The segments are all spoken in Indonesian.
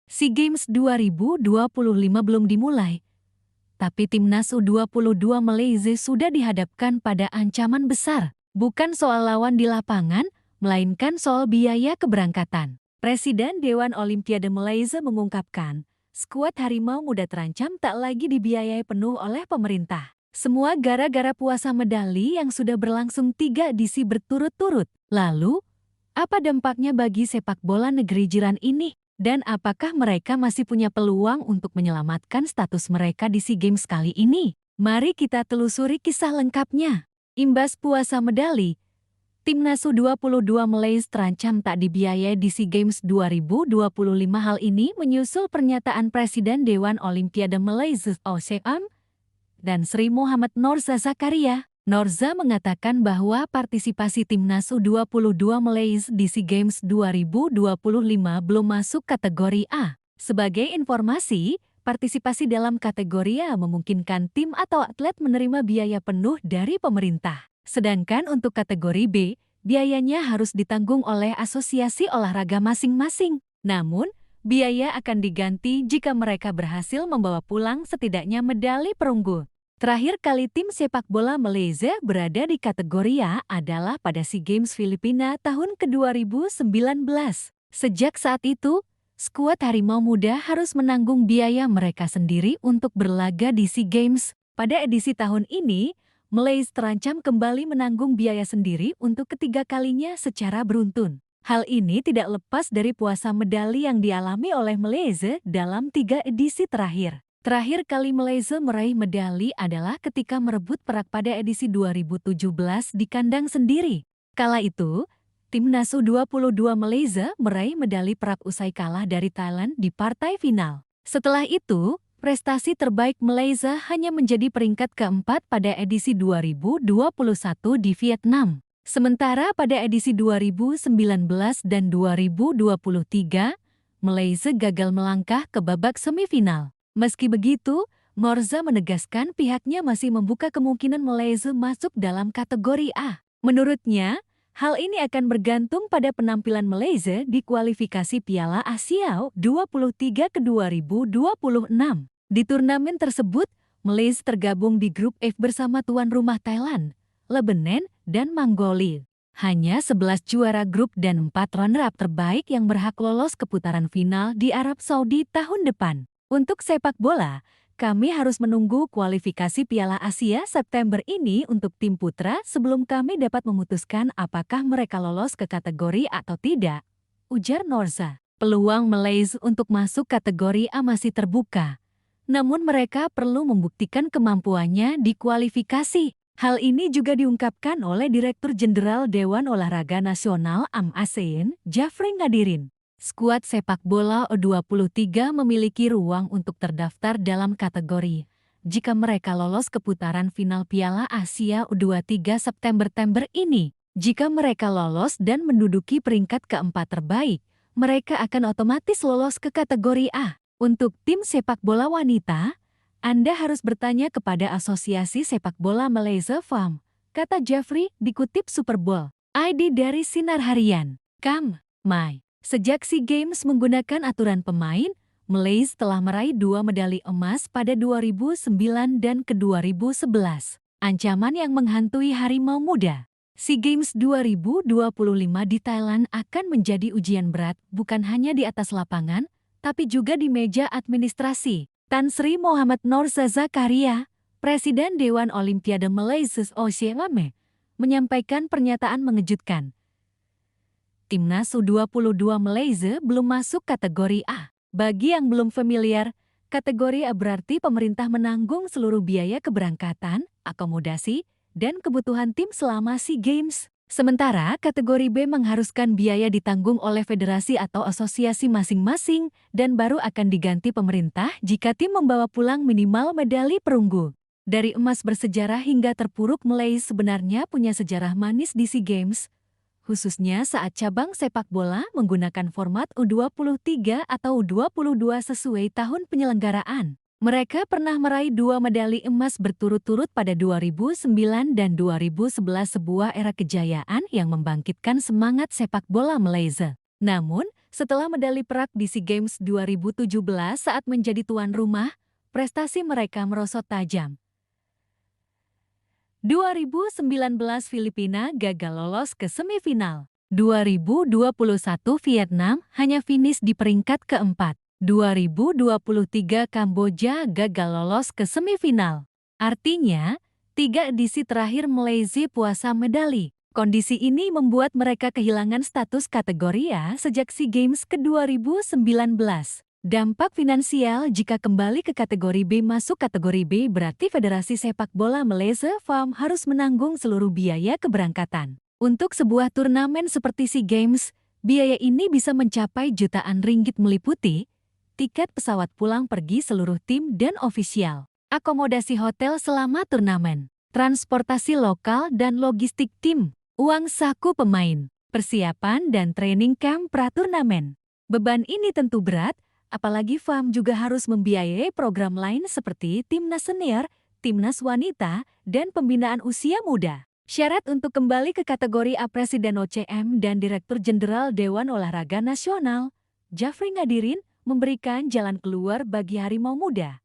SEA Games 2025 belum dimulai, tapi Timnas U22 Malaysia sudah dihadapkan pada ancaman besar. Bukan soal lawan di lapangan, melainkan soal biaya keberangkatan. Presiden Dewan Olimpiade Malaysia mengungkapkan, skuad Harimau Muda terancam tak lagi dibiayai penuh oleh pemerintah. Semua gara-gara puasa medali yang sudah berlangsung 3 edisi berturut-turut. Lalu, apa dampaknya bagi sepak bola negeri jiran ini? Dan apakah mereka masih punya peluang untuk menyelamatkan status mereka di SEA Games kali ini? Mari kita telusuri kisah lengkapnya. Imbas puasa medali, Timnas U22 Malaysia terancam tak dibiayai di SEA Games 2025. Hal ini menyusul pernyataan Presiden Dewan Olimpiade Malaysia (OCM) dan Sri Muhammad Norza Zakaria. Norza mengatakan bahwa partisipasi Timnas U22 Malaysia di SEA Games 2025 belum masuk kategori A. Sebagai informasi, partisipasi dalam kategori A memungkinkan tim atau atlet menerima biaya penuh dari pemerintah. Sedangkan untuk kategori B, biayanya harus ditanggung oleh asosiasi olahraga masing-masing. Namun, biaya akan diganti jika mereka berhasil membawa pulang setidaknya medali perunggu. Terakhir kali tim sepak bola Malaysia berada di kategori A adalah pada SEA Games Filipina tahun ke-2019. Sejak saat itu, skuad Harimau Muda harus menanggung biaya mereka sendiri untuk berlaga di SEA Games. Pada edisi tahun ini, Malaysia terancam kembali menanggung biaya sendiri untuk ketiga kalinya secara beruntun. Hal ini tidak lepas dari puasa medali yang dialami oleh Malaysia dalam 3 edisi terakhir. Terakhir kali Malaysia meraih medali adalah ketika merebut perak pada edisi 2017 di kandang sendiri. Kala itu, Timnas U22 Malaysia meraih medali perak usai kalah dari Thailand di partai final. Setelah itu, prestasi terbaik Malaysia hanya menjadi peringkat keempat pada edisi 2021 di Vietnam. Sementara pada edisi 2019 dan 2023, Malaysia gagal melangkah ke babak semifinal. Meski begitu, Norza menegaskan pihaknya masih membuka kemungkinan Malaysia masuk dalam kategori A. Menurutnya, hal ini akan bergantung pada penampilan Malaysia di kualifikasi Piala Asia U23 ke 2026. Di turnamen tersebut, Malaysia tergabung di grup F bersama tuan rumah Thailand, Lebanon, dan Mongolia. Hanya 11 juara grup dan 4 runner-up terbaik yang berhak lolos ke putaran final di Arab Saudi tahun depan. Untuk sepak bola, kami harus menunggu kualifikasi Piala Asia September ini untuk tim putra sebelum kami dapat memutuskan apakah mereka lolos ke kategori atau tidak, ujar Norza. Peluang Malaysia untuk masuk kategori A masih terbuka, namun mereka perlu membuktikan kemampuannya di kualifikasi. Hal ini juga diungkapkan oleh Direktur Jenderal Dewan Olahraga Nasional (ASEAN), Jafri Ngadirin. Skuad sepak bola U23 memiliki ruang untuk terdaftar dalam kategori jika mereka lolos ke putaran final Piala Asia U23 September ini. Jika mereka lolos dan menduduki peringkat keempat terbaik, mereka akan otomatis lolos ke kategori A. Untuk tim sepak bola wanita, Anda harus bertanya kepada Asosiasi Sepak Bola Malaysia (FAM), kata Jafri dikutip Superbowl ID dari Sinar Harian. Mai. Sejak SEA Games menggunakan aturan pemain, Malaysia telah meraih 2 medali emas pada 2009 dan ke-2011. Ancaman yang menghantui Harimau Muda. SEA Games 2025 di Thailand akan menjadi ujian berat bukan hanya di atas lapangan, tapi juga di meja administrasi. Tan Sri Muhammad Norza Zakaria, Presiden Dewan Olimpiade Malaysia (OCM), menyampaikan pernyataan mengejutkan. Timnas U22 Malaysia belum masuk kategori A. Bagi yang belum familiar, kategori A berarti pemerintah menanggung seluruh biaya keberangkatan, akomodasi, dan kebutuhan tim selama SEA Games. Sementara kategori B mengharuskan biaya ditanggung oleh federasi atau asosiasi masing-masing dan baru akan diganti pemerintah jika tim membawa pulang minimal medali perunggu. Dari emas bersejarah hingga terpuruk, Malaysia sebenarnya punya sejarah manis di SEA Games, khususnya saat cabang sepak bola menggunakan format U23 atau U22 sesuai tahun penyelenggaraan. Mereka pernah meraih 2 medali emas berturut-turut pada 2009 dan 2011, sebuah era kejayaan yang membangkitkan semangat sepak bola Malaysia. Namun, Setelah medali perak di SEA Games 2017 saat menjadi tuan rumah, prestasi mereka merosot tajam. 2019 Filipina gagal lolos ke semifinal. 2021 Vietnam hanya finish di peringkat keempat. 2023 Kamboja gagal lolos ke semifinal. Artinya, 3 edisi terakhir Malaysia puasa medali. Kondisi ini membuat mereka kehilangan status kategori A sejak SEA Games ke-2019. Dampak finansial jika kembali ke kategori B masuk kategori B berarti Federasi Sepak Bola Malaysia FAM harus menanggung seluruh biaya keberangkatan. Untuk sebuah turnamen seperti SEA Games, biaya ini bisa mencapai jutaan ringgit meliputi tiket pesawat pulang pergi seluruh tim dan ofisial, akomodasi hotel selama turnamen, transportasi lokal dan logistik tim, uang saku pemain, persiapan dan training camp pra-turnamen. Beban ini tentu berat, apalagi FAM juga harus membiayai program lain seperti timnas senior, timnas wanita, dan pembinaan usia muda. Syarat untuk kembali ke kategori A Presiden OCM dan Direktur Jenderal Dewan Olahraga Nasional, Jafri Ngadirin, memberikan jalan keluar bagi Harimau Muda.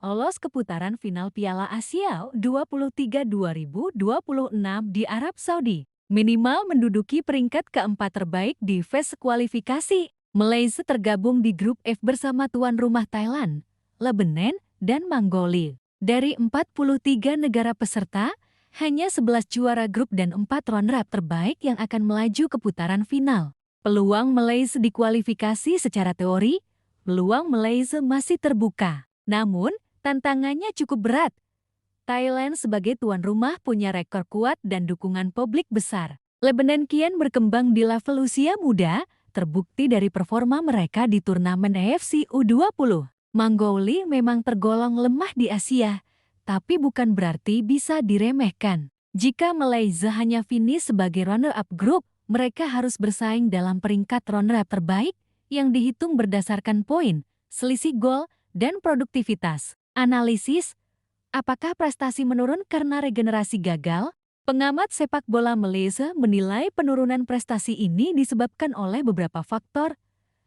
Lolos ke putaran final Piala Asia U23 2026 di Arab Saudi. Minimal menduduki peringkat keempat terbaik di fase kualifikasi. Malaysia tergabung di grup F bersama tuan rumah Thailand, Lebanon, dan Mongolia. Dari 43 negara peserta, hanya 11 juara grup dan 4 runner-up terbaik yang akan melaju ke putaran final. Peluang Malaysia di kualifikasi secara teori, peluang Malaysia masih terbuka. Namun, tantangannya cukup berat. Thailand sebagai tuan rumah punya rekor kuat dan dukungan publik besar. Lebanon kian berkembang di level usia muda, terbukti dari performa mereka di turnamen AFC U20. Mongolia memang tergolong lemah di Asia, tapi bukan berarti bisa diremehkan. Jika Malaysia hanya finish sebagai runner-up grup, mereka harus bersaing dalam peringkat runner-up terbaik yang dihitung berdasarkan poin, selisih gol, dan produktivitas. Analisis, apakah prestasi menurun karena regenerasi gagal? Pengamat sepak bola Malaysia menilai penurunan prestasi ini disebabkan oleh beberapa faktor.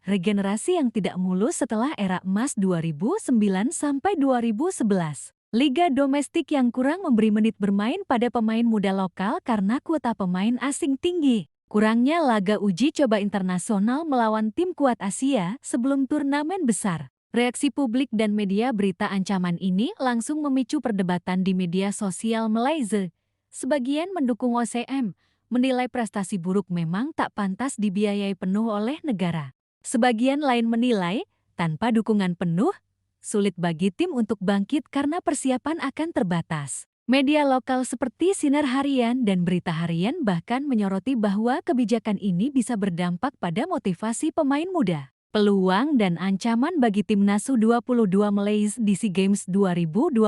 Regenerasi yang tidak mulus setelah era emas 2009 sampai 2011. Liga domestik yang kurang memberi menit bermain pada pemain muda lokal karena kuota pemain asing tinggi. Kurangnya laga uji coba internasional melawan tim kuat Asia sebelum turnamen besar. Reaksi publik dan media berita ancaman ini langsung memicu perdebatan di media sosial Malaysia. Sebagian mendukung OCM, menilai prestasi buruk memang tak pantas dibiayai penuh oleh negara. Sebagian lain menilai, tanpa dukungan penuh, sulit bagi tim untuk bangkit karena persiapan akan terbatas. Media lokal seperti Sinar Harian dan Berita Harian bahkan menyoroti bahwa kebijakan ini bisa berdampak pada motivasi pemain muda. Peluang dan ancaman bagi timnas U22 Malaysia di SEA Games 2025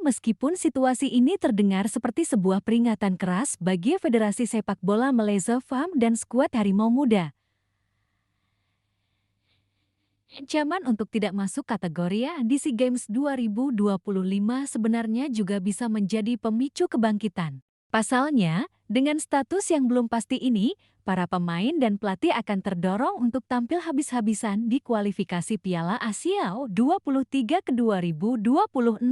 meskipun situasi ini terdengar seperti sebuah peringatan keras bagi Federasi Sepak Bola Malaysia FAM dan skuad Harimau Muda. Ancaman untuk tidak masuk kategori A di SEA Games 2025 sebenarnya juga bisa menjadi pemicu kebangkitan. Pasalnya, dengan status yang belum pasti ini, para pemain dan pelatih akan terdorong untuk tampil habis-habisan di kualifikasi Piala Asia U23 ke-2026.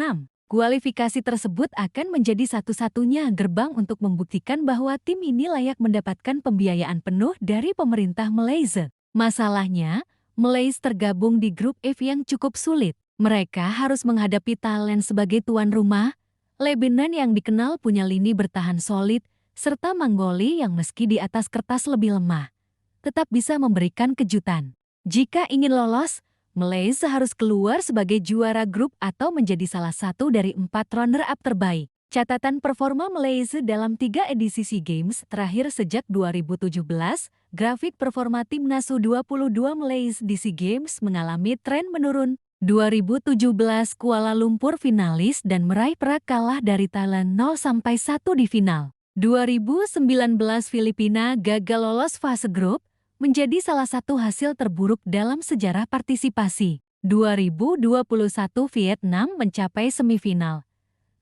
Kualifikasi tersebut akan menjadi satu-satunya gerbang untuk membuktikan bahwa tim ini layak mendapatkan pembiayaan penuh dari pemerintah Malaysia. Masalahnya, Malaysia tergabung di grup F yang cukup sulit. Mereka harus menghadapi Thailand sebagai tuan rumah, Lebanon yang dikenal punya lini bertahan solid, serta Mongolia yang meski di atas kertas lebih lemah, tetap bisa memberikan kejutan. Jika ingin lolos, Malaysia harus keluar sebagai juara grup atau menjadi salah satu dari 4 runner-up terbaik. Catatan performa Malaysia dalam 3 edisi SEA Games terakhir sejak 2017, grafik performa timnas U22 Malaysia di SEA Games mengalami tren menurun. 2017 Kuala Lumpur finalis dan meraih perak kalah dari Thailand 0-1 di final. 2019 Filipina gagal lolos fase grup, menjadi salah satu hasil terburuk dalam sejarah partisipasi. 2021 Vietnam mencapai semifinal,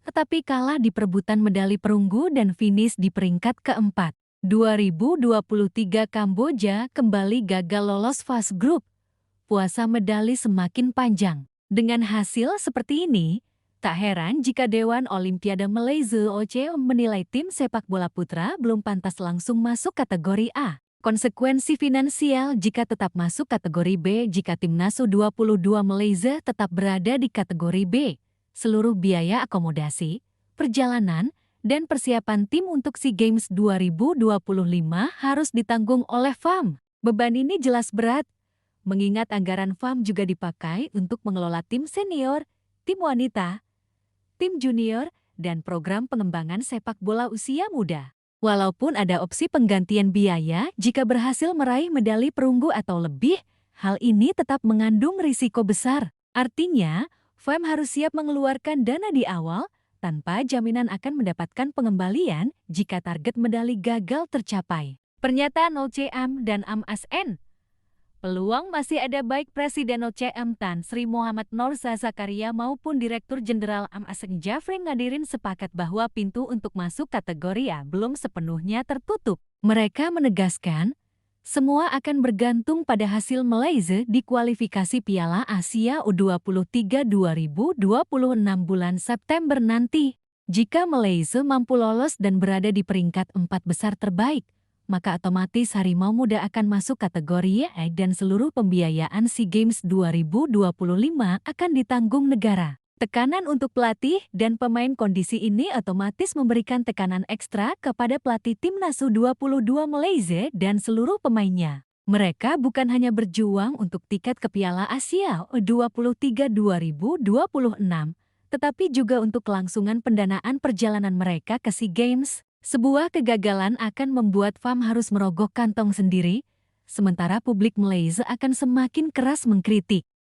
tetapi kalah di perebutan medali perunggu dan finish di peringkat keempat. 2023 Kamboja kembali gagal lolos fase grup. Puasa medali semakin panjang. Dengan hasil seperti ini, tak heran jika Dewan Olimpiade Malaysia (OC) menilai tim sepak bola putra belum pantas langsung masuk kategori A. Konsekuensi finansial jika tetap masuk kategori B jika Timnas U22 Malaysia tetap berada di kategori B. Seluruh biaya akomodasi, perjalanan, dan persiapan tim untuk SEA Games 2025 harus ditanggung oleh FAM. Beban ini jelas berat, mengingat anggaran FAM juga dipakai untuk mengelola tim senior, tim wanita, tim junior, dan program pengembangan sepak bola usia muda. Walaupun ada opsi penggantian biaya jika berhasil meraih medali perunggu atau lebih, hal ini tetap mengandung risiko besar. Artinya, FAM harus siap mengeluarkan dana di awal tanpa jaminan akan mendapatkan pengembalian jika target medali gagal tercapai. Pernyataan OCM dan AMASN. Peluang masih ada baik Presiden OCM Tan Sri Muhammad Norza Zakaria maupun Direktur Jenderal AMASN Jafri Ngadirin sepakat bahwa pintu untuk masuk kategori A belum sepenuhnya tertutup. Mereka menegaskan, semua akan bergantung pada hasil Malaysia di kualifikasi Piala Asia U23 2026 bulan September nanti. Jika Malaysia mampu lolos dan berada di peringkat 4 besar terbaik, maka otomatis Harimau Muda akan masuk kategori A dan seluruh pembiayaan SEA Games 2025 akan ditanggung negara. Tekanan untuk pelatih dan pemain kondisi ini otomatis memberikan tekanan ekstra kepada pelatih Timnas U22 Malaysia dan seluruh pemainnya. Mereka bukan hanya berjuang untuk tiket ke Piala Asia U23 2026, tetapi juga untuk kelangsungan pendanaan perjalanan mereka ke SEA Games. Sebuah kegagalan akan membuat FAM harus merogoh kantong sendiri, sementara publik Malaysia akan semakin keras mengkritik.